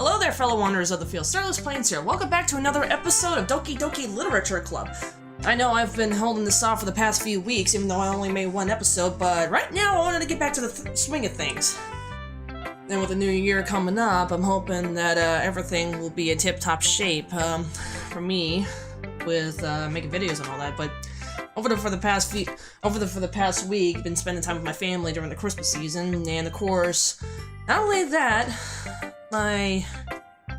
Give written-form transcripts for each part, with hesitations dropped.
Hello there, fellow wanderers of the field. Starless Plains here. Welcome back to another episode of Doki Doki Literature Club. I know I've been holding this off for the past few weeks, even though I only made one episode, but right now I wanted to get back to the swing of things. And with the new year coming up, I'm hoping that everything will be in tip-top shape for me with making videos and all that. But over the past week, been spending time with my family during the Christmas season, and of course, not only that, my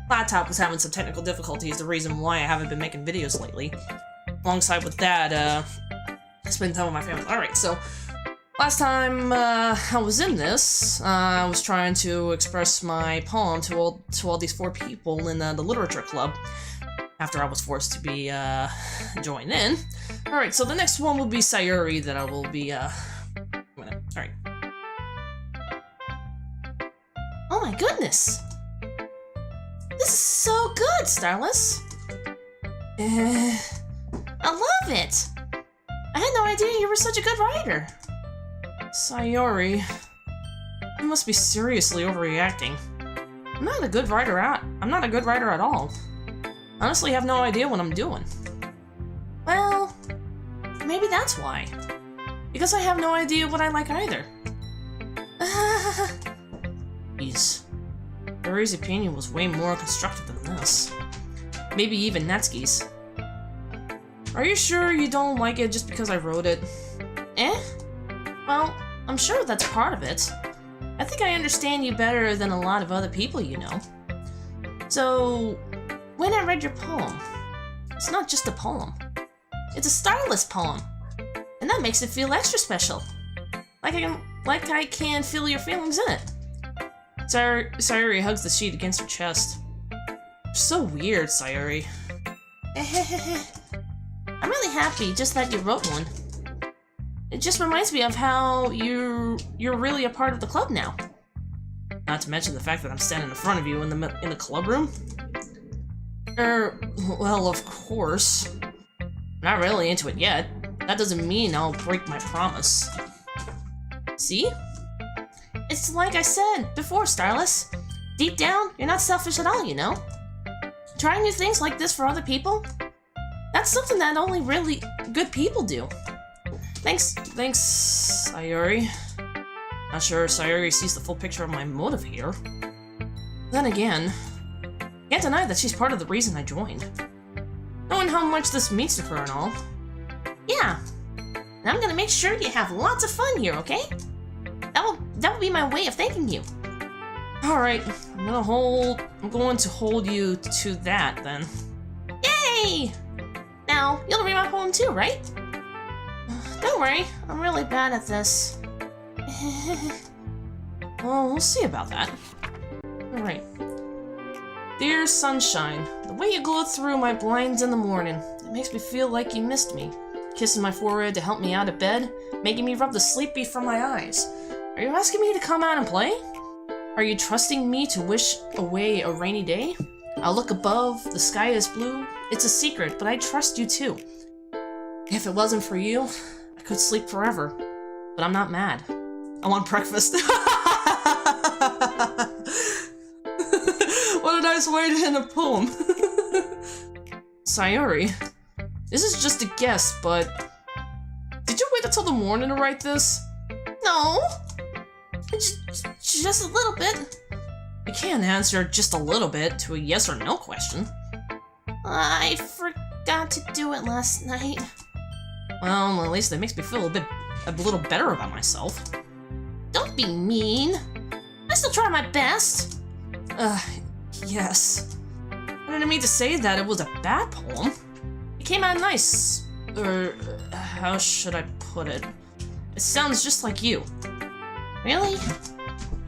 laptop was having some technical difficulties, the reason why I haven't been making videos lately. Alongside with that, spending time with my family. Alright, so, last time I was in this, I was trying to express my poem to all these 4 people in the literature club, after I was forced to be joined in. Alright, so the next one will be Sayori that I will be alright. Oh my goodness! This is so good, Starless! I love it! I had no idea you were such a good writer! Sayori, you must be seriously overreacting. I'm not a good writer at all. I honestly have no idea what I'm doing. Well, maybe that's why. Because I have no idea what I like either. Jeez. Sayori's opinion was way more constructive than this. Maybe even Natsuki's. Are you sure you don't like it just because I wrote it? Well, I'm sure that's part of it. I think I understand you better than a lot of other people you know. So, when I read your poem, it's not just a poem. It's a starless poem. And that makes it feel extra special. Like I can feel your feelings in it. Sayori hugs the sheet against her chest. You're so weird, Sayori. I'm really happy just that you wrote one. It just reminds me of how you're really a part of the club now. Not to mention the fact that I'm standing in front of you in the club room. Well, of course. Not really into it yet. That doesn't mean I'll break my promise. See? It's like I said before, Starless. Deep down, you're not selfish at all, you know? Trying new things like this for other people? That's something that only really good people do. Thanks, Sayori. Not sure Sayori sees the full picture of my motive here. Then again, can't deny that she's part of the reason I joined. Knowing how much this means to her and all. Yeah, and I'm gonna make sure you have lots of fun here, okay? That will be my way of thanking you. Alright, I'm going to hold you to that then. Yay! Now, you'll read my poem too, right? Don't worry, I'm really bad at this. Well, we'll see about that. Alright. Dear sunshine, the way you glow through my blinds in the morning, it makes me feel like you missed me. Kissing my forehead to help me out of bed, making me rub the sleepy from my eyes. Are you asking me to come out and play? Are you trusting me to wish away a rainy day? I'll look above, the sky is blue. It's a secret, but I trust you too. If it wasn't for you, I could sleep forever. But I'm not mad. I want breakfast. What a nice way to end a poem. Sayori, this is just a guess, but did you wait until the morning to write this? No, just a little bit. You can't answer just a little bit to a yes or no question. I forgot to do it last night. Well, at least that makes me feel a little better about myself. Don't be mean. I still try my best. Yes. I didn't mean to say that it was a bad poem. It came out nice. Or, how should I put it? It sounds just like you. Really?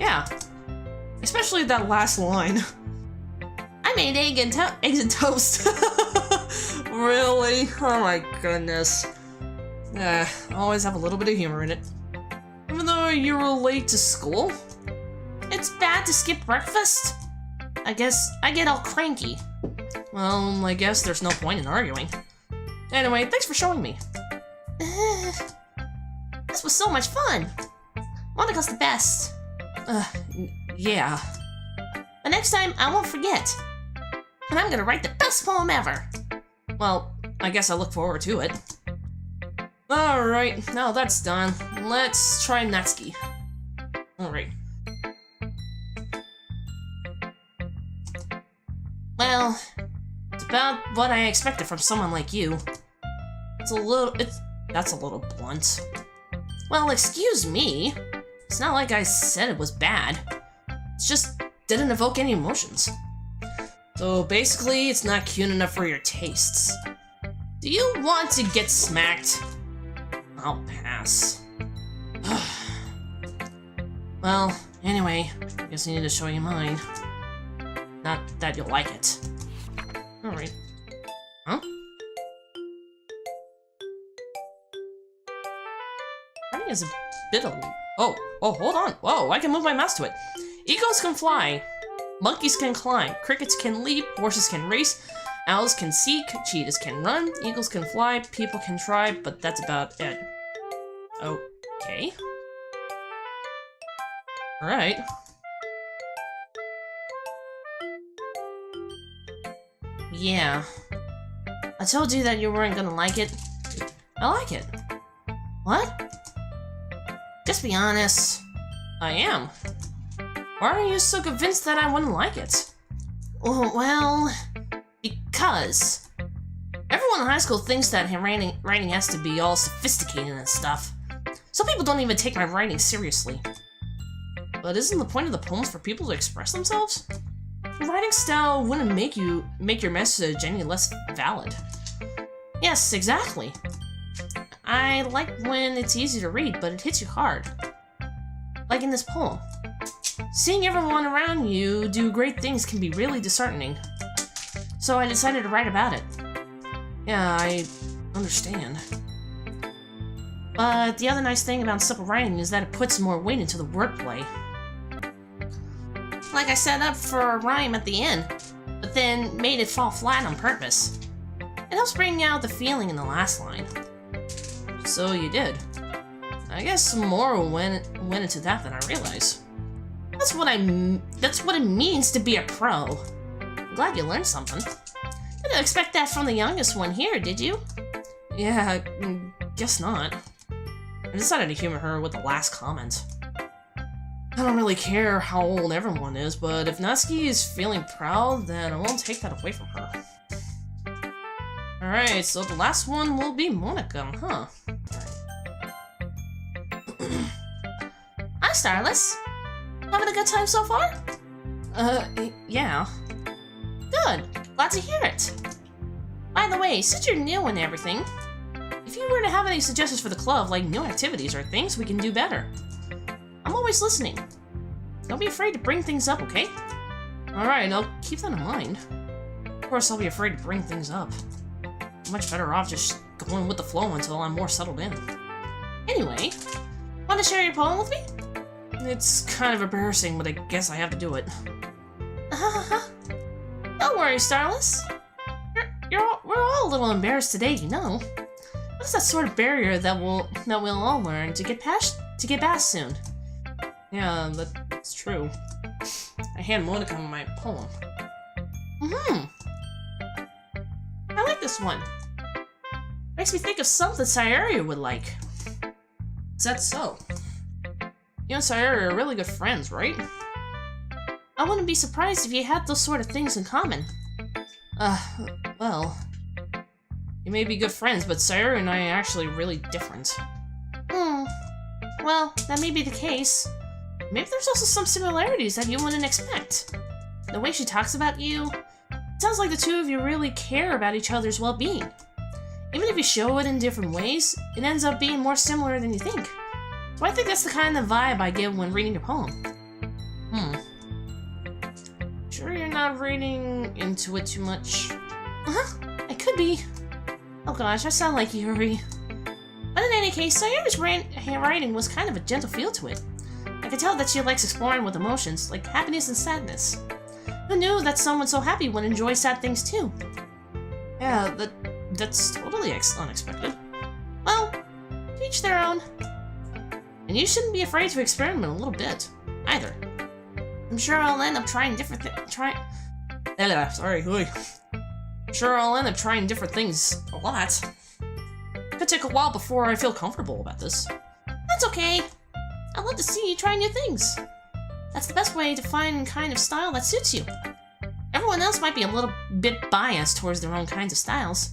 Yeah. Especially that last line. I made eggs and toast. Really? Oh my goodness. I always have a little bit of humor in it. Even though you were late to school? It's bad to skip breakfast? I guess I get all cranky. Well, I guess there's no point in arguing. Anyway, thanks for showing me. This was so much fun. Monika's the best. Yeah. But next time, I won't forget. And I'm gonna write the best poem ever. Well, I guess I look forward to it. Alright, now that's done. Let's try Natsuki. Alright. Well, it's about what I expected from someone like you. That's a little blunt. Well, excuse me. It's not like I said it was bad. It just didn't evoke any emotions. So basically, it's not cute enough for your tastes. Do you want to get smacked? I'll pass. Well, anyway, I guess I need to show you mine. Not that you'll like it. Alright. Huh? Writing is a bit of... Oh, hold on. Whoa, I can move my mouse to it. Eagles can fly. Monkeys can climb. Crickets can leap. Horses can race. Owls can seek. Cheetahs can run. Eagles can fly. People can try, but that's about it. Okay. Alright. Yeah. I told you that you weren't gonna like it. I like it. What? Just be honest. I am. Why are you so convinced that I wouldn't like it? Oh, well, because everyone in high school thinks that writing has to be all sophisticated and stuff. Some people don't even take my writing seriously. But isn't the point of the poems for people to express themselves? Your writing style wouldn't make your message any less valid. Yes, exactly. I like when it's easy to read, but it hits you hard. Like in this poem. Seeing everyone around you do great things can be really disheartening. So I decided to write about it. Yeah, I understand. But the other nice thing about simple writing is that it puts more weight into the wordplay. Like I set up for a rhyme at the end, but then made it fall flat on purpose. It helps bring out the feeling in the last line. So you did. I guess more went into that than I realized. That's what it means to be a pro. I'm glad you learned something. Didn't expect that from the youngest one here, did you? Yeah, guess not. I decided to humor her with the last comment. I don't really care how old everyone is, but if Natsuki is feeling proud, then I won't take that away from her. Alright, so the last one will be Monica, huh? Hi, Starless. Having a good time so far? Yeah. Good. Glad to hear it. By the way, since you're new and everything, if you were to have any suggestions for the club, like new activities or things we can do better, I'm always listening. Don't be afraid to bring things up, okay? Alright, I'll keep that in mind. Of course, I'll be afraid to bring things up. I'm much better off just going with the flow until I'm more settled in. Anyway, want to share your poem with me? It's kind of embarrassing, but I guess I have to do it. Don't worry, Starless. We're all a little embarrassed today, you know. What's that sort of barrier that we'll all learn to get past soon? Yeah, that's true. I hand Monica my poem. I like this one. Makes me think of something Sayori would like. Is that so? You and Sayori are really good friends, right? I wouldn't be surprised if you had those sort of things in common. Well... You may be good friends, but Sayori and I are actually really different. Well, that may be the case. Maybe there's also some similarities that you wouldn't expect. The way she talks about you, it sounds like the two of you really care about each other's well-being. Even if you show it in different ways, it ends up being more similar than you think. So I think that's the kind of vibe I get when reading your poem. Sure you're not reading into it too much? I could be. Oh gosh, I sound like Yuri. But in any case, Sayori's writing was kind of a gentle feel to it. I could tell that she likes exploring with emotions, like happiness and sadness. Who knew that someone so happy would enjoy sad things too? Yeah, that's totally unexpected. Well, to each their own. And you shouldn't be afraid to experiment a little bit, either. I'm sure I'll end up trying different Sorry, I'm sure I'll end up trying different things a lot. Could take a while before I feel comfortable about this. That's okay. I'd love to see you try new things. That's the best way to find a kind of style that suits you. Everyone else might be a little bit biased towards their own kinds of styles,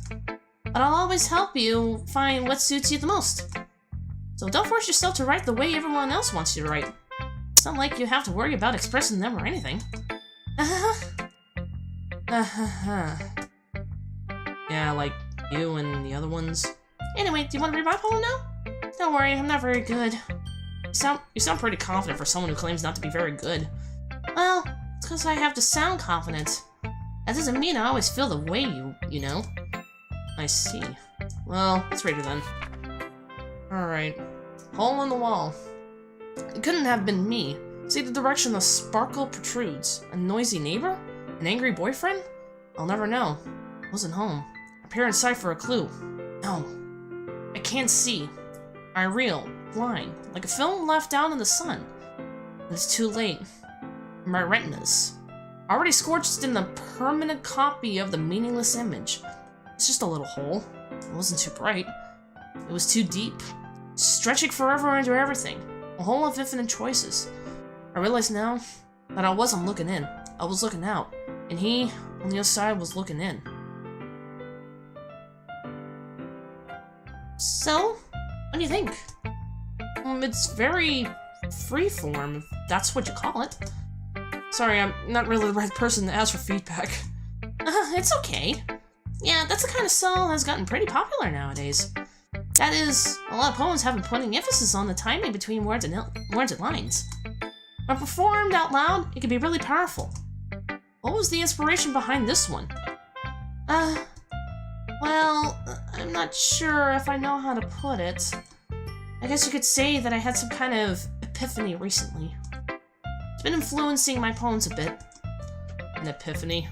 but I'll always help you find what suits you the most. So don't force yourself to write the way everyone else wants you to write. It's not like you have to worry about expressing them or anything. Yeah, like you and the other ones. Anyway, do you want to read my poem now? Don't worry, I'm not very good. You sound pretty confident for someone who claims not to be very good. Well, it's because I have to sound confident. That doesn't mean I always feel the way you know. I see. Well, let's read it then. Alright. Hole in the wall. It couldn't have been me. See the direction the sparkle protrudes. A noisy neighbor? An angry boyfriend? I'll never know. I wasn't home. I peer inside for a clue. No. I can't see. I reel, blind, like a film left out in the sun. It's too late. My retinas, already scorched in the permanent copy of the meaningless image. It's just a little hole. It wasn't too bright. It was too deep, stretching forever into everything. A hole of infinite choices. I realize now that I wasn't looking in. I was looking out, and he, on the other side, was looking in. So, what do you think? It's very freeform, if that's what you call it. Sorry, I'm not really the right person to ask for feedback. It's okay. Yeah, that's the kind of style that's gotten pretty popular nowadays. That is, a lot of poems have been putting emphasis on the timing between words and lines. When performed out loud, it can be really powerful. What was the inspiration behind this one? Well, I'm not sure if I know how to put it. I guess you could say that I had some kind of epiphany recently. It's been influencing my poems a bit. An epiphany?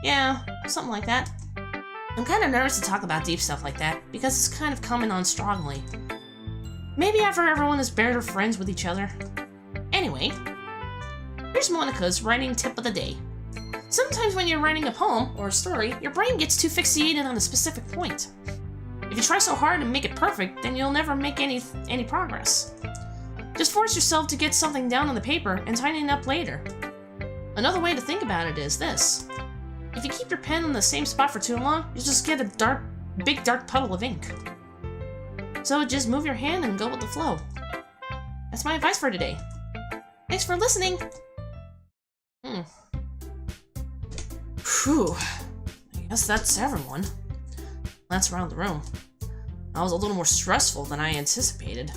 Yeah, something like that. I'm kind of nervous to talk about deep stuff like that, because it's kind of coming on strongly. Maybe after everyone is better friends with each other. Anyway, here's Monica's writing tip of the day. Sometimes when you're writing a poem or a story, your brain gets too fixated on a specific point. If you try so hard to make it perfect, then you'll never make any progress. Just force yourself to get something down on the paper and tighten it up later. Another way to think about it is this. If you keep your pen in the same spot for too long, you'll just get a big dark puddle of ink. So just move your hand and go with the flow. That's my advice for today. Thanks for listening! Phew. I guess that's everyone. That's around the room. That was a little more stressful than I anticipated.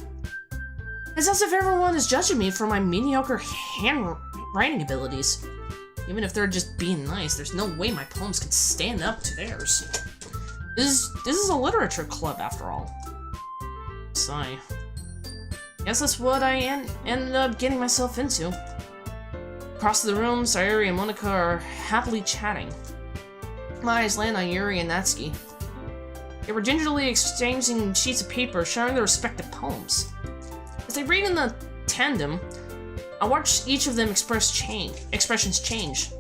It's as if everyone is judging me for my mediocre handwriting abilities. Even if they're just being nice, there's no way my poems can stand up to theirs. This is a literature club, after all. Sigh. Guess that's what I ended up getting myself into. Across the room, Sayori and Monika are happily chatting. My eyes land on Yuri and Natsuki. They were gingerly exchanging sheets of paper, sharing their respective poems. As they read in the tandem, I watched each of them expressions change.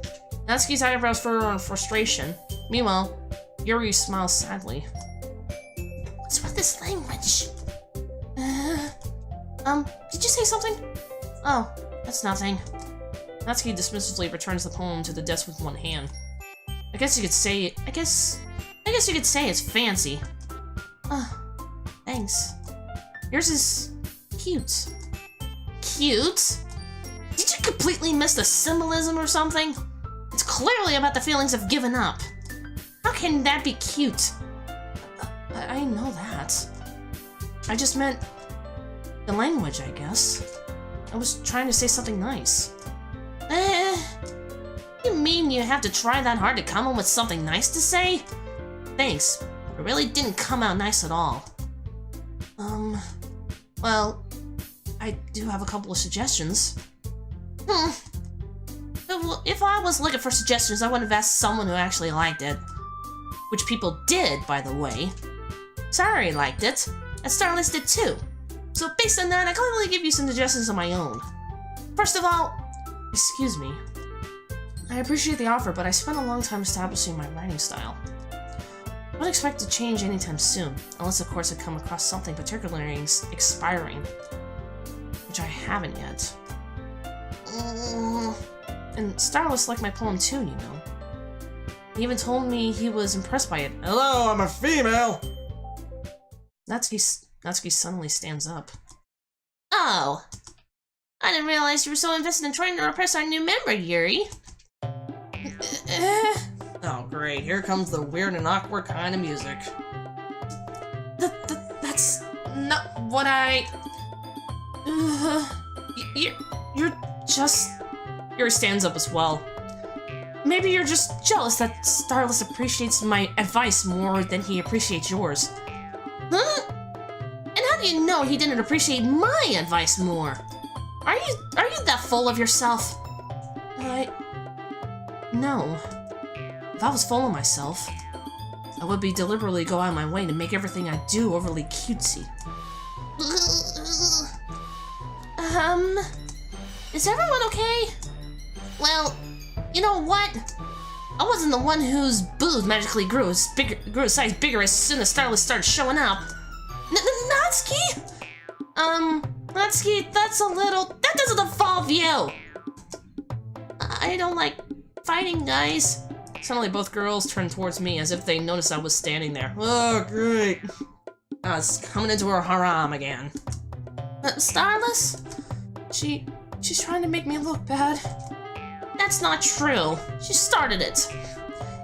Natsuki's eyebrows furrow in frustration. Meanwhile, Yuri smiles sadly. What's with this language? Did you say something? Oh, that's nothing. Natsuki dismissively returns the poem to the desk with one hand. I guess you could say it's fancy. Thanks. Yours is cute. Cute? Did you completely miss the symbolism or something? It's clearly about the feelings of giving up. How can that be cute? I know that. I just meant the language, I guess. I was trying to say something nice. You mean you have to try that hard to come up with something nice to say? Thanks, but it really didn't come out nice at all. Well, I do have a couple of suggestions. If I was looking for suggestions, I would have asked someone who actually liked it. Which people did, by the way. Sayori liked it, and Starless did too. So based on that, I can only give you some suggestions of my own. First of all, Excuse me. I appreciate the offer, but I spent a long time establishing my writing style. I wouldn't expect to change anytime soon, unless of course I come across something particularly inspiring, which I haven't yet. And Starless liked my poem too, you know. He even told me he was impressed by it. Hello, I'm a female! Natsuki suddenly stands up. Oh! I didn't realize you were so invested in trying to repress our new member, Yuri. Oh great, here comes the weird and awkward kind of music. That's not what I... You're just... Yuri stands up as well. Maybe you're just jealous that Starless appreciates my advice more than he appreciates yours. Huh? And how do you know he didn't appreciate my advice more? Are you that full of yourself? No. If I was full of myself, I would be deliberately go out of my way to make everything I do overly cutesy. Is everyone okay? Well, you know what? I wasn't the one whose boobs magically grew a size bigger as soon as Starless started showing up. Natsuki? Natsuki, that doesn't involve you! I don't like fighting, guys. Suddenly both girls turned towards me as if they noticed I was standing there. Oh, great. I was coming into her haram again. Starless? She's trying to make me look bad. That's not true. She started it.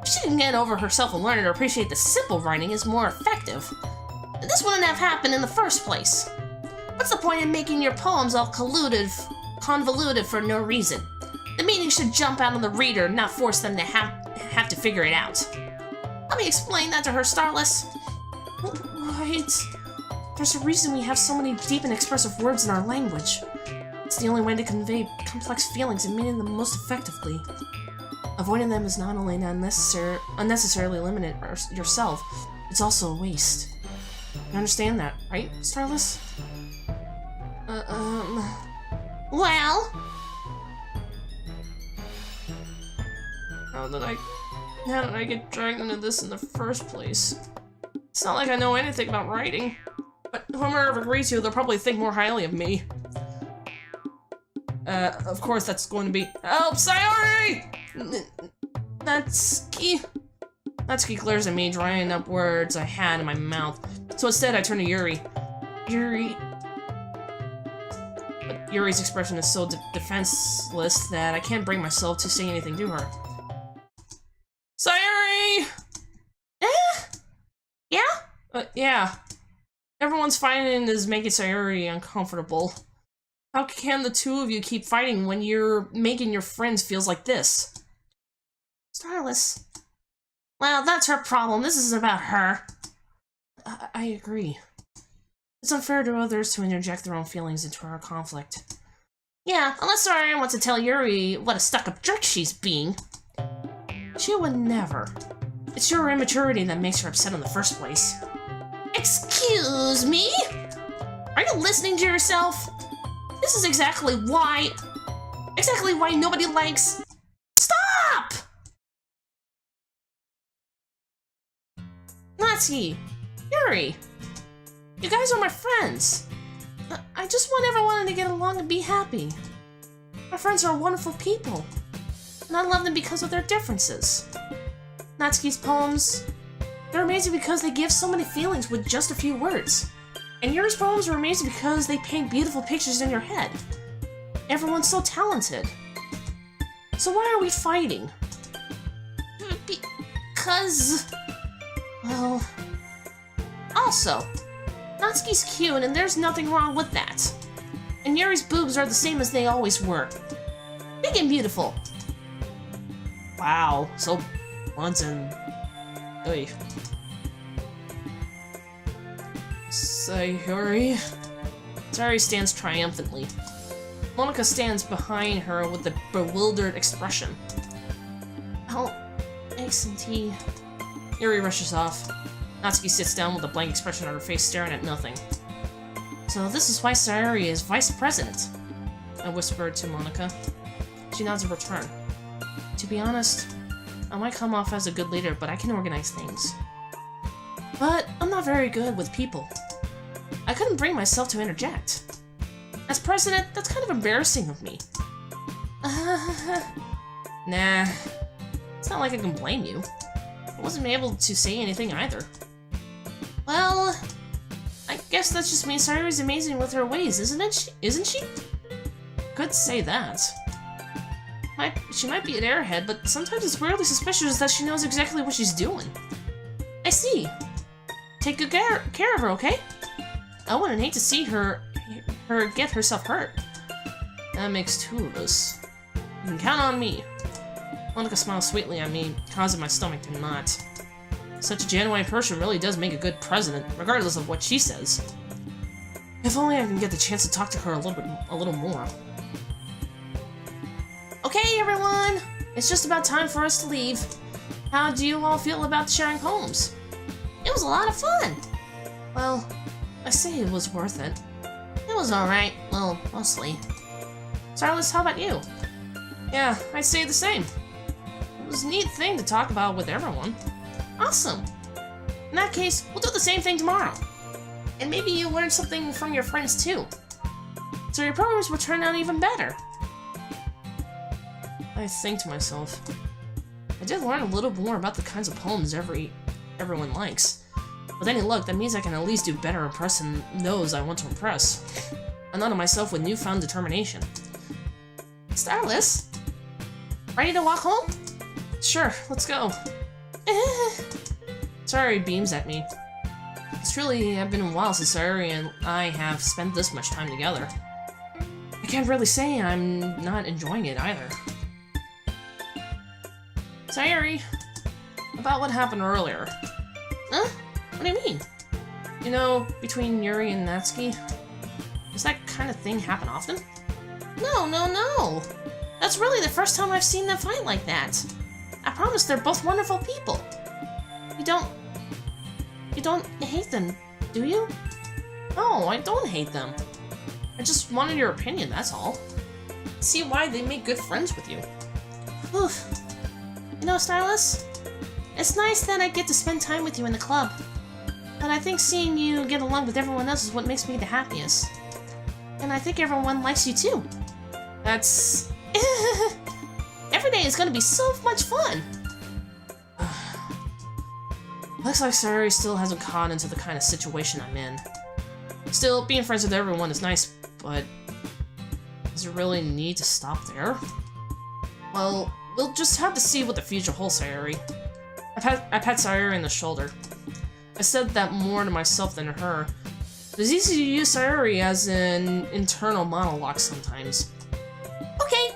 If she can get over herself and learn to appreciate the simple writing is more effective. This wouldn't have happened in the first place. What's the point in making your poems all convoluted for no reason? The meaning should jump out on the reader, not force them to have to figure it out. Let me explain that to her, Starless. Right. There's a reason we have so many deep and expressive words in our language. It's the only way to convey complex feelings and meaning them most effectively. Avoiding them is not only unnecessarily limited yourself, it's also a waste. You understand that, right, Starless? Well? How did I get dragged into this in the first place? It's not like I know anything about writing, but whoever agrees to, they'll probably think more highly of me. Of course that's going to be— Help, Sayori! Natsuki. Natsuki glares at me, drying up words I had in my mouth. So instead, I turn to Yuri. But Yuri's expression is so defenseless that I can't bring myself to say anything to her. Sayori! Yeah? Yeah. Everyone's fighting is making Sayori uncomfortable. How can the two of you keep fighting when you're making your friends feel like this? Starless. Well, that's her problem. This isn't about her. I agree. It's unfair to others to interject their own feelings into our conflict. Yeah, unless Sayori wants to tell Yuri what a stuck-up jerk she's being. She would never. It's your immaturity that makes her upset in the first place. Excuse me? Are you listening to yourself? This is exactly why nobody likes— Stop! Natsuki, Yuri, you guys are my friends. I just want everyone to get along and be happy. My friends are wonderful people, and I love them because of their differences. Natsuki's poems, they're amazing because they give so many feelings with just a few words. And Yuri's poems are amazing because they paint beautiful pictures in your head. Everyone's so talented. So why are we fighting? Because— Well, Also, Natsuki's cute and there's nothing wrong with that. And Yuri's boobs are the same as they always were. Big and beautiful. wow, so blunt and... Oy. Sayori stands triumphantly. Monica stands behind her with a bewildered expression. Oh, eggs some tea. Yuri rushes off. Natsuki sits down with a blank expression on her face, staring at nothing. So this is why Sayori is vice president, I whispered to Monica. She nods in return. To be honest, I might come off as a good leader, but I can organize things. But I'm not very good with people. I couldn't bring myself to interject. As president, that's kind of embarrassing of me. Nah, it's not like I can blame you. I wasn't able to say anything either. Well, I guess that just means Sayori's amazing with her ways, isn't she? Could say that. She might be an airhead, but sometimes it's weirdly suspicious that she knows exactly what she's doing. I see. Take good care of her, okay? I wouldn't hate to see her get herself hurt. That makes two of us. You can count on me. Monica smiles sweetly at me, causing my stomach to knot. Such a genuine person really does make a good president, regardless of what she says. If only I can get the chance to talk to her a little more. Okay, everyone! It's just about time for us to leave. How do you all feel about sharing poems? It was a lot of fun! Well, I say it was worth it. It was alright. Well, mostly. Starless, how about you? Yeah, I'd say the same. It was a neat thing to talk about with everyone. Awesome! In that case, we'll do the same thing tomorrow. And maybe you'll learn something from your friends too. So your programs will turn out even better. I think to myself, I did learn a little more about the kinds of poems everyone likes. With any luck, that means I can at least do better impressing those I want to impress. I nodded myself with newfound determination. Starless, ready to walk home? Sure, let's go. Sayori beams at me. It's really been a while since Sayori and I have spent this much time together. I can't really say I'm not enjoying it either. Sayori, about what happened earlier. Huh? What do you mean? You know, between Yuri and Natsuki? Does that kind of thing happen often? No. That's really the first time I've seen them fight like that. I promise they're both wonderful people. You don't hate them, do you? No, I don't hate them. I just wanted your opinion, that's all. See why they make good friends with you. Oof. You know, Stylus, it's nice that I get to spend time with you in the club. But I think seeing you get along with everyone else is what makes me the happiest. And I think everyone likes you too. That's... Every day is gonna be so much fun! Looks like Sayori still hasn't caught into the kind of situation I'm in. Still, being friends with everyone is nice, but... does it really need to stop there? Well, we'll just have to see what the future holds, Sayori. I pat Sayori on the shoulder. I said that more to myself than to her. It's easy to use Sayori as an internal monologue sometimes. Okay!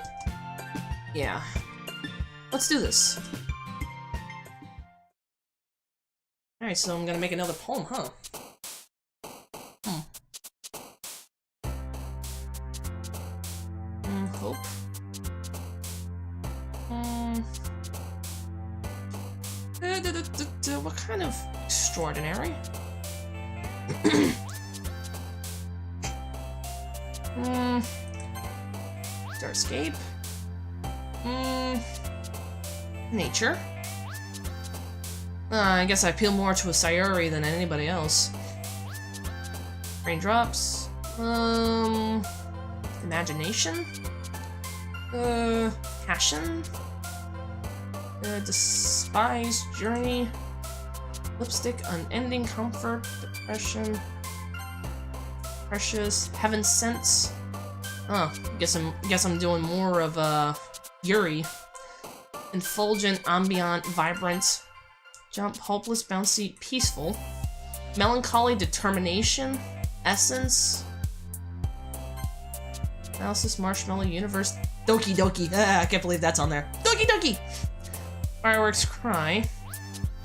Yeah. Let's do this. Alright, so I'm gonna make another poem, huh? Hope. What kind of extraordinary? Starscape. Nature. I guess I appeal more to a Sayori than anybody else. Raindrops. Imagination. Passion. Despised journey. Lipstick, unending comfort, depression. Precious, heaven sense. Oh, guess I'm doing more of Yuri. Effulgent, ambient, vibrant. Jump, hopeless, bouncy, peaceful. Melancholy, determination. Essence. Analysis, marshmallow, universe. Doki Doki. I can't believe that's on there. Doki Doki! Fireworks, cry.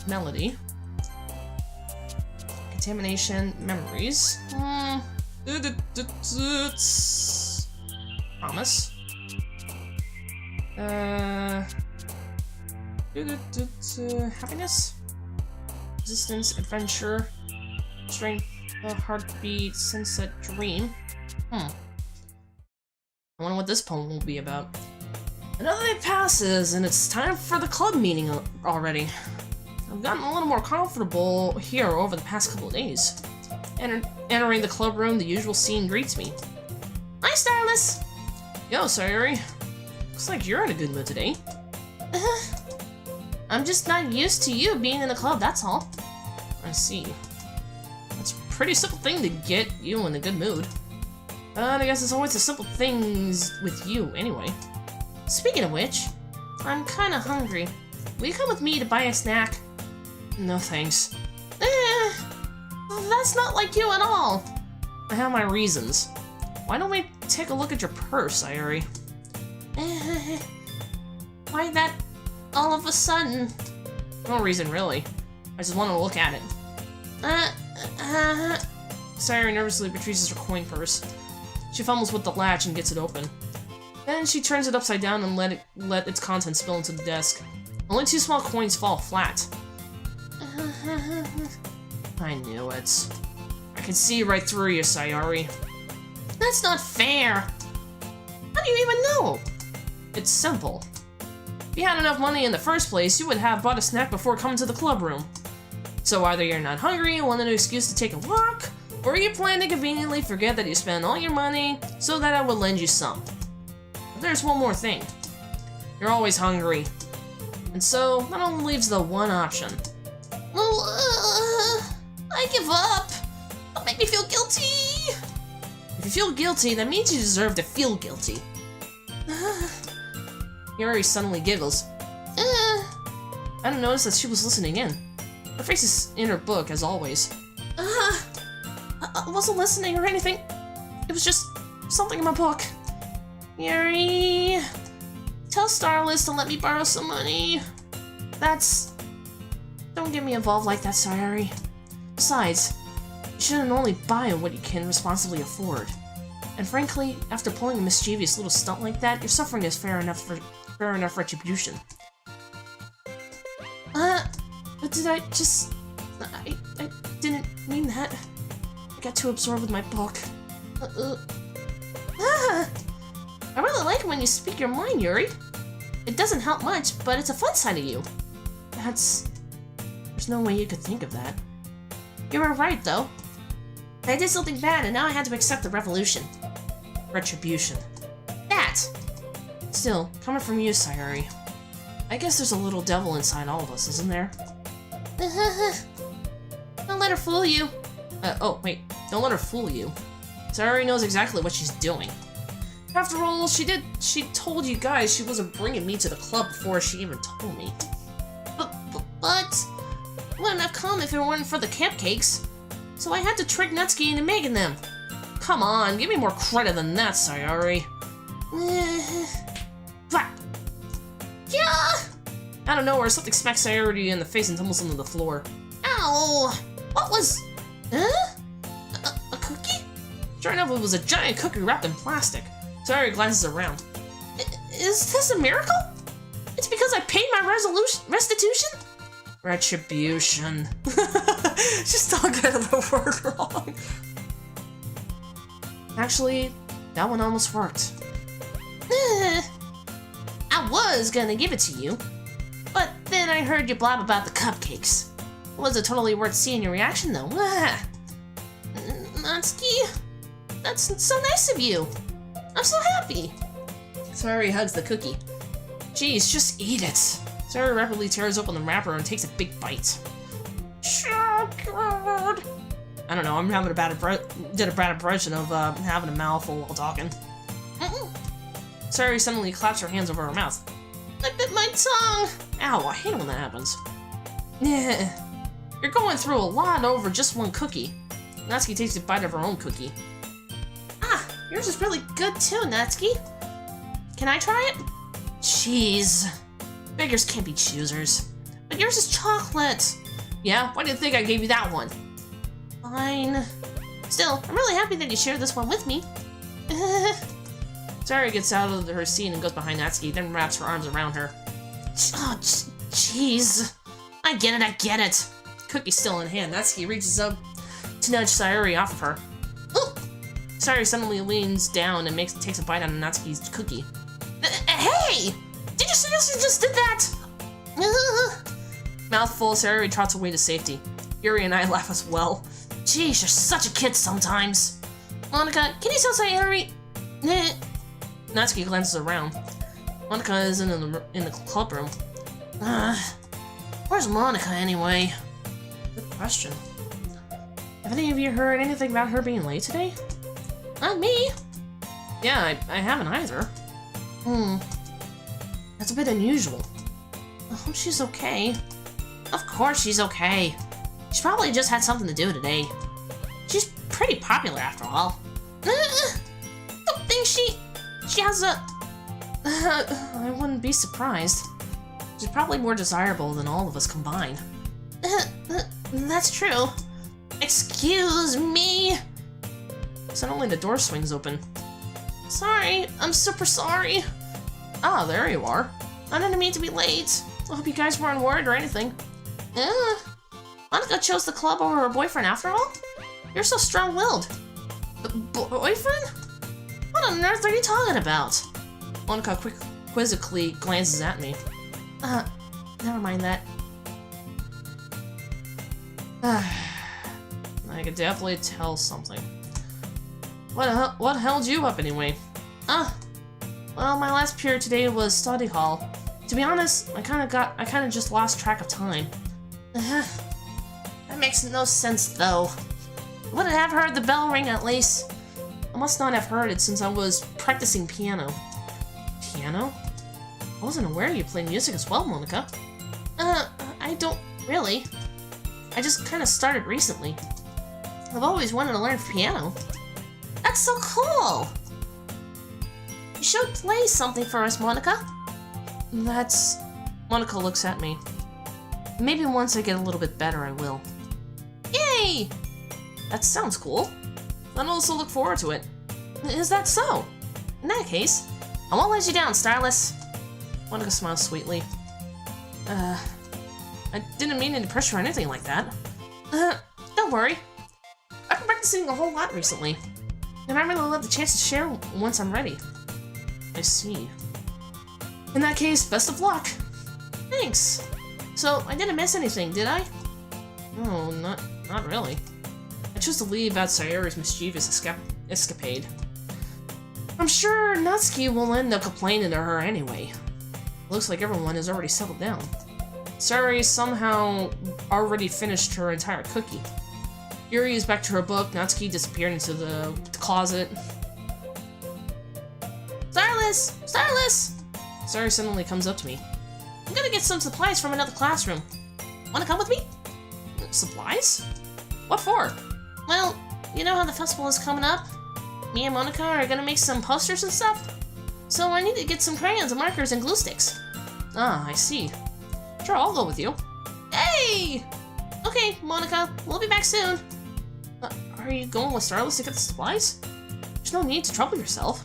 Melody. Contamination, memories. Promise. Happiness. Resistance, adventure. Strength, heartbeat, sunset, dream. I wonder what this poem will be about. Another day passes, and it's time for the club meeting already. I've gotten a little more comfortable here over the past couple of days. Entering the club room, the usual scene greets me. Hi, Starless! Yo, Sayori. Looks like you're in a good mood today. I'm just not used to you being in the club, that's all. I see. That's a pretty simple thing to get you in a good mood. But I guess it's always the simple things with you, anyway. Speaking of which, I'm kinda hungry. Will you come with me to buy a snack? No thanks. That's not like you at all. I have my reasons. Why don't we take a look at your purse, Sayori? Why that all of a sudden? No reason, really. I just want to look at it. Sayori nervously retrieves her coin purse. She fumbles with the latch and gets it open. Then she turns it upside down and let its contents spill into the desk. Only 2 small coins fall flat. I knew it. I can see right through you, Sayori. That's not fair. How do you even know? It's simple. If you had enough money in the first place, you would have bought a snack before coming to the club room. So either you're not hungry and want an excuse to take a walk, or you plan to conveniently forget that you spent all your money so that I would lend you some. But there's one more thing. You're always hungry. And so, that only leaves the one option. Well, I give up. Don't make me feel guilty. If you feel guilty, that means you deserve to feel guilty. Yuri suddenly giggles. I didn't notice that she was listening in. Her face is in her book, as always. I wasn't listening or anything. It was just something in my book. Yuri, tell Starless to let me borrow some money. Don't get me involved like that, Sayori. Besides, you shouldn't only buy what you can responsibly afford. And frankly, after pulling a mischievous little stunt like that, your suffering is fair enough retribution. But did I just... I didn't mean that. I got too absorbed with my book. I really like it when you speak your mind, Yuri. It doesn't help much, but it's a fun side of you. There's no way you could think of that. You were right, though. I did something bad, and now I had to accept the revolution. Retribution. That! Still, coming from you, Sayori. I guess there's a little devil inside all of us, isn't there? Don't let her fool you. Oh, wait. Don't let her fool you. Sayori knows exactly what she's doing. After all, she told you guys she wasn't bringing me to the club before she even told me. But wouldn't have come if it weren't for the cupcakes. So I had to trick Natsuki into making them. Come on, give me more credit than that, Sayori. Flap. Yeah! Out of nowhere, something smacks Sayori in the face and tumbles onto the floor. Ow! What was... Huh? A cookie? Sure enough, it was a giant cookie wrapped in plastic. Sayori glances around. Is this a miracle? It's because I paid my restitution? Retribution. She's still getting the word wrong. Actually, that one almost worked. I was gonna give it to you, but then I heard you blab about the cupcakes. Was it totally worth seeing your reaction, though? Natsuki, that's so nice of you. I'm so happy. Sayori hugs the cookie. Jeez, just eat it. Sayori rapidly tears open the wrapper and takes a big bite. God. I don't know, I'm having a bad impression of having a mouthful while talking. Sayori suddenly claps her hands over her mouth. I bit my tongue. Ow, I hate it when that happens. You're going through a lot over just one cookie. Natsuki takes a bite of her own cookie. Ah, yours is really good too, Natsuki. Can I try it? Jeez. Beggars can't be choosers. But yours is chocolate. Yeah? Why do you think I gave you that one? Fine. Still, I'm really happy that you shared this one with me. Sayori gets out of her seat and goes behind Natsuki, then wraps her arms around her. Oh, jeez. I get it. Cookie still in hand, Natsuki reaches up to nudge Sayori off of her. Ooh. Sayori suddenly leans down and takes a bite out of Natsuki's cookie. Hey! seriously just did that? Mouthful, Sayori trots away to safety. Yuri and I laugh as well. Geez, you're such a kid sometimes. Monica, can you tell Sayori? Natsuki glances around. Monica isn't in the club room. Where's Monica anyway? Good question. Have any of you heard anything about her being late today? Not me. Yeah, I haven't either. That's a bit unusual. I hope she's okay. Of course she's okay. She probably just had something to do today. She's pretty popular after all. Don't think she has a... I wouldn't be surprised. She's probably more desirable than all of us combined. That's true. Excuse me. Suddenly the door swings open. Sorry, I'm super sorry. Ah, there you are. I didn't mean to be late. I hope you guys weren't worried or anything. Monica chose the club over her boyfriend after all? You're so strong-willed. Boyfriend? What on earth are you talking about? Monica quizzically glances at me. Never mind that. I could definitely tell something. What held you up anyway? Well, my last period today was study hall. To be honest, I kind of just lost track of time. That makes no sense, though. Would I have heard the bell ring at least? I must not have heard it since I was practicing piano. Piano? I wasn't aware you played music as well, Monica. I don't really. I just kind of started recently. I've always wanted to learn piano. That's so cool! You should play something for us, Monica. That's... Monica looks at me. Maybe once I get a little bit better, I will. Yay! That sounds cool. I'll also look forward to it. Is that so? In that case, I won't let you down, Starless. Monica smiles sweetly. I didn't mean any pressure or anything like that. Don't worry. I've been practicing a whole lot recently, and I really love the chance to share once I'm ready. I see. In that case, best of luck. Thanks. So, I didn't miss anything, did I? Oh, not really. I chose to leave at Sayori's mischievous escapade. I'm sure Natsuki will end up complaining to her anyway. Looks like everyone has already settled down. Sayori somehow already finished her entire cookie. Yuri is back to her book. Natsuki disappeared into the closet. Starless! Starless! Sayori suddenly comes up to me. I'm gonna get some supplies from another classroom. Wanna come with me? Supplies? What for? Well, you know how the festival is coming up? Me and Monica are gonna make some posters and stuff. So I need to get some crayons and markers and glue sticks. Ah, I see. Sure, I'll go with you. Hey! Okay, Monica, we'll be back soon. Are you going with Starless to get the supplies? There's no need to trouble yourself.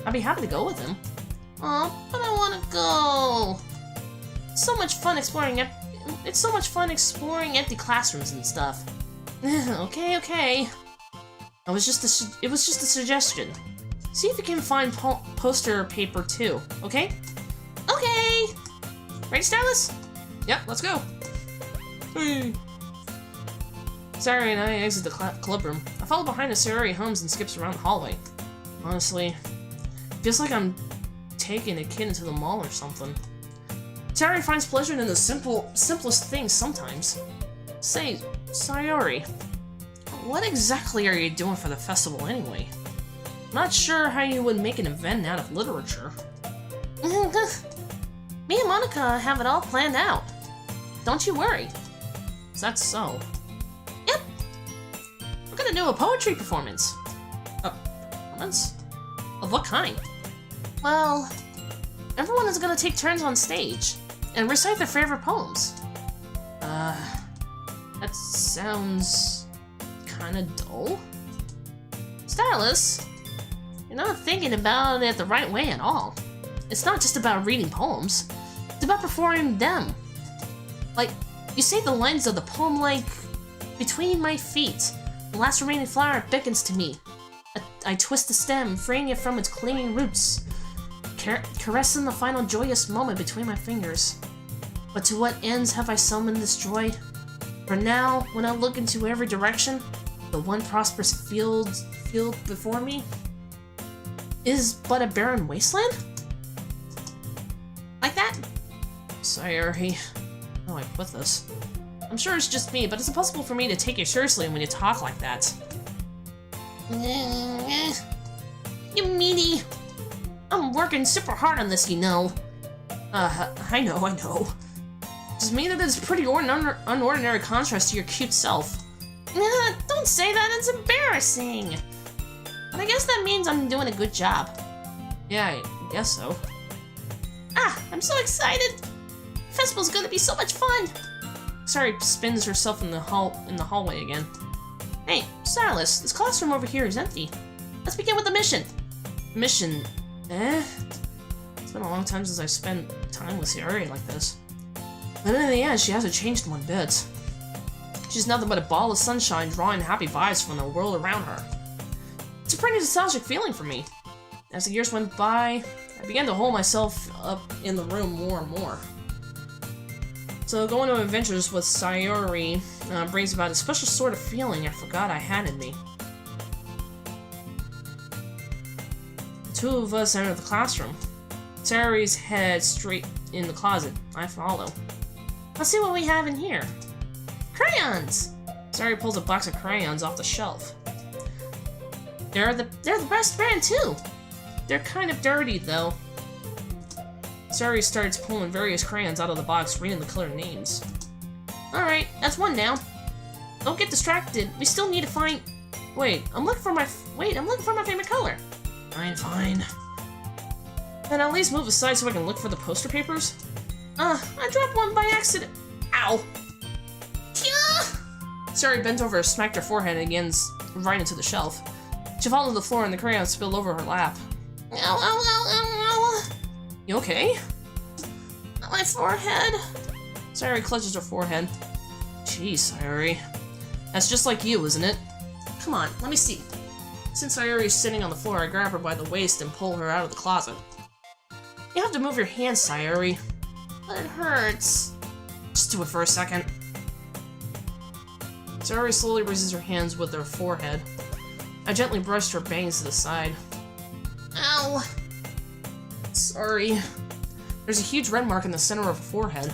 I'd be happy to go with him. Aw, but I wanna go. It's so much fun exploring empty classrooms and stuff. Okay. It was just a suggestion. See if you can find poster paper too, okay? Okay! Ready, Starless? Yep, let's go. Hey. Sayori and I exit the club room. I follow behind as Sayori hums and skips around the hallway. Honestly, feels like I'm taking a kid into the mall or something. Sayori finds pleasure in the simplest things sometimes. Say, Sayori, what exactly are you doing for the festival anyway? Not sure how you would make an event out of literature. Me and Monica have it all planned out. Don't you worry. Is that so? Yep. We're gonna do a poetry performance. A performance? Of what kind? Well, everyone is gonna take turns on stage and recite their favorite poems. That sounds kinda dull. Starless, you're not thinking about it the right way at all. It's not just about reading poems. It's about performing them. Like, you say the lines of the poem like, between my feet, the last remaining flower beckons to me. I twist the stem, freeing it from its clinging roots. caressing the final joyous moment between my fingers. But to what ends have I summoned this droid? For now, when I look into every direction, the one prosperous field before me is but a barren wasteland? Like that? Sayori. How do I put this? I'm sure it's just me, but it's impossible for me to take you seriously when you talk like that. You meanie! I'm working super hard on this, you know. I know. Just mean that it's pretty unordinary contrast to your cute self. Don't say that, it's embarrassing! But I guess that means I'm doing a good job. Yeah, I guess so. I'm so excited! Festival's gonna be so much fun! Sayori spins herself in the hallway again. Hey, Silas, this classroom over here is empty. Let's begin with the mission. Mission? It's been a long time since I've spent time with Sayori like this. But in the end, she hasn't changed one bit. She's nothing but a ball of sunshine drawing happy vibes from the world around her. It's a pretty nostalgic feeling for me. As the years went by, I began to hold myself up in the room more and more. So going on adventures with Sayori brings about a special sort of feeling I forgot I had in me. The two of us enter the classroom. Sayori's head straight in the closet. I follow. Let's see what we have in here. Crayons! Sayori pulls a box of crayons off the shelf. They're the best brand too! They're kind of dirty though. Sayori starts pulling various crayons out of the box, reading the color names. Alright, that's one now. Don't get distracted. We still need to find... Wait, I'm looking for my favorite color. Fine. Then at least move aside so I can look for the poster papers. I dropped one by accident. Ow! Sayori bent over and smacked her forehead against right into the shelf. She fell to the floor and the crayons spilled over her lap. Ow. You okay? My forehead. Sayori clutches her forehead. Jeez, Sayori. That's just like you, isn't it? Come on, let me see. Since Sayori is sitting on the floor, I grab her by the waist and pull her out of the closet. You have to move your hands, Sayori. But it hurts. Just do it for a second. Sayori slowly raises her hands with her forehead. I gently brushed her bangs to the side. Ow! Sorry. There's a huge red mark in the center of her forehead.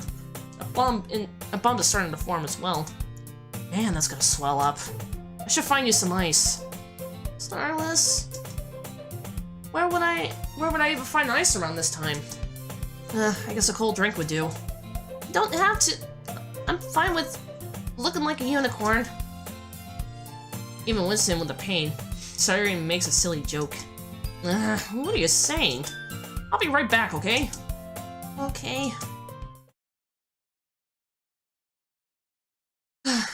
A bump is starting to form as well. Man, that's gonna swell up. I should find you some ice. Starless? Where would I even find ice around this time? I guess a cold drink would do. You don't have to. I'm fine with looking like a unicorn. Even Winston with the pain. Sayori makes a silly joke. What are you saying? I'll be right back, okay? Okay.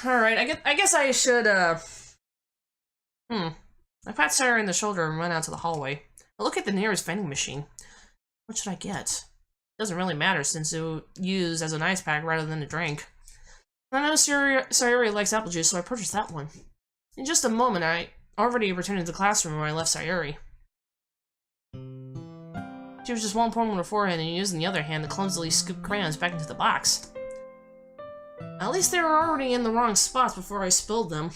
Alright, I guess I should, I pat Sayori in the shoulder and run out to the hallway. I look at the nearest vending machine. What should I get? Doesn't really matter since it was used as an ice pack rather than a drink. I know Sayori likes apple juice, so I purchased that one. In just a moment, I already returned to the classroom where I left Sayori. She was just one palm on her forehead and using the other hand to clumsily scoop crayons back into the box. At least they were already in the wrong spots before I spilled them.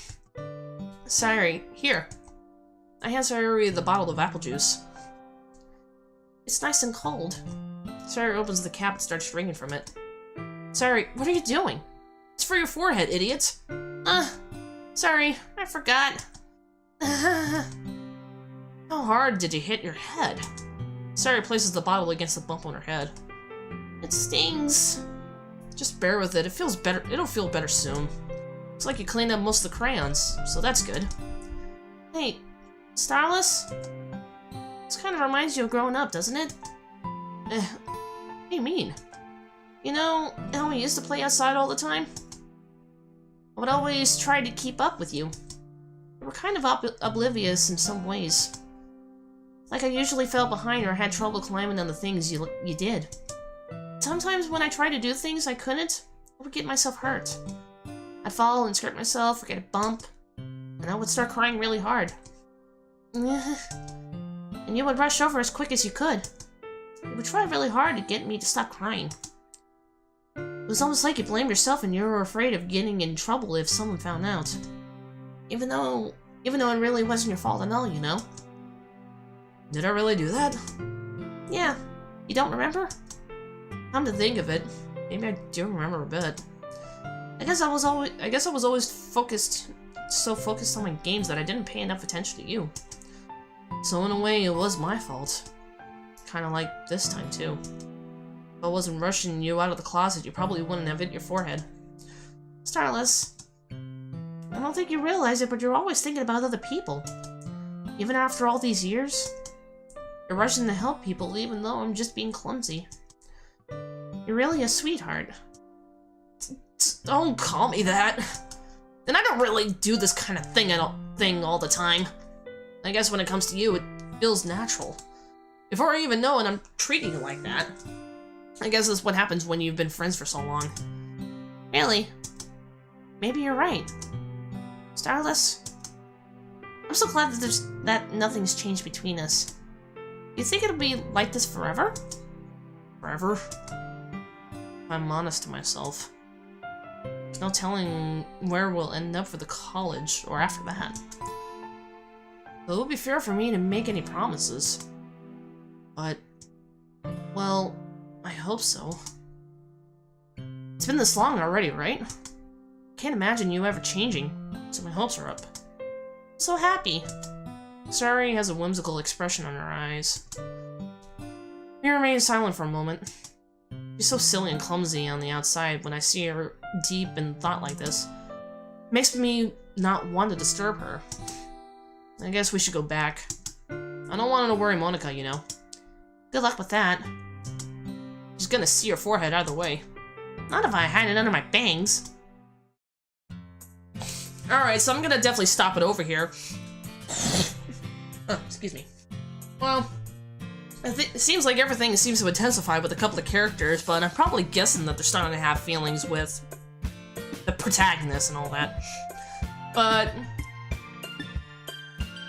Sayori, here. I hand Sayori the bottle of apple juice. It's nice and cold. Sayori opens the cap and starts drinking from it. Sayori, what are you doing? It's for your forehead, idiot. Sorry, I forgot. How hard did you hit your head? Sayori places the bottle against the bump on her head. It stings. Just bear with it. It feels better. It'll feel better soon. Looks like you cleaned up most of the crayons, so that's good. Hey, Starless? This kind of reminds you of growing up, doesn't it? What do you mean? You know how we used to play outside all the time? I would always try to keep up with you. You were kind of oblivious in some ways. Like I usually fell behind or had trouble climbing on the things you did. Sometimes when I tried to do things I couldn't, I would get myself hurt. I'd fall and scrape myself or get a bump, and I would start crying really hard. And you would rush over as quick as you could. You would try really hard to get me to stop crying. It was almost like you blamed yourself and you were afraid of getting in trouble if someone found out. Even though it really wasn't your fault at all, you know? Did I really do that? Yeah. You don't remember? Come to think of it, maybe I do remember a bit. I guess I was always so focused on my games that I didn't pay enough attention to you. So in a way, it was my fault. Kinda like this time, too. If I wasn't rushing you out of the closet, you probably wouldn't have hit your forehead. Starless, I don't think you realize it, but you're always thinking about other people. Even after all these years, you're rushing to help people even though I'm just being clumsy. You're really a sweetheart. Don't call me that. And I don't really do this kind of thing all the time. I guess when it comes to you, it feels natural. Before I even know it, I'm treating you like that. I guess that's what happens when you've been friends for so long. Really? Maybe you're right. Starless, I'm so glad that nothing's changed between us. You think it'll be like this forever? Forever? If I'm honest to myself, there's no telling where we'll end up for the college or after that. So it would be fair for me to make any promises. But, well, I hope so. It's been this long already, right? Can't imagine you ever changing, so my hopes are up. So happy. Sayori has a whimsical expression on her eyes. We remain silent for a moment. She's so silly and clumsy on the outside. When I see her deep in thought like this, it makes me not want to disturb her. I guess we should go back. I don't want to worry Monica, you know. Good luck with that. She's gonna see your forehead either way. Not if I hide it under my bangs. Alright, so I'm gonna definitely stop it over here. Oh, excuse me. Well, it seems like everything seems to intensify with a couple of characters, but I'm probably guessing that they're starting to have feelings with the protagonist and all that. But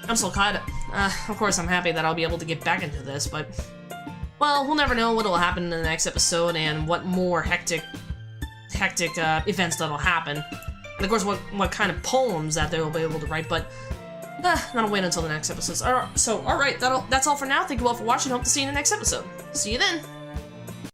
I'm still caught. Of course, I'm happy that I'll be able to get back into this, but well, we'll never know what will happen in the next episode and what more hectic events that'll happen. And of course, what kind of poems that they'll be able to write, but that'll wait until the next episode. So, alright, that's all for now. Thank you all for watching. Hope to see you in the next episode. See you then.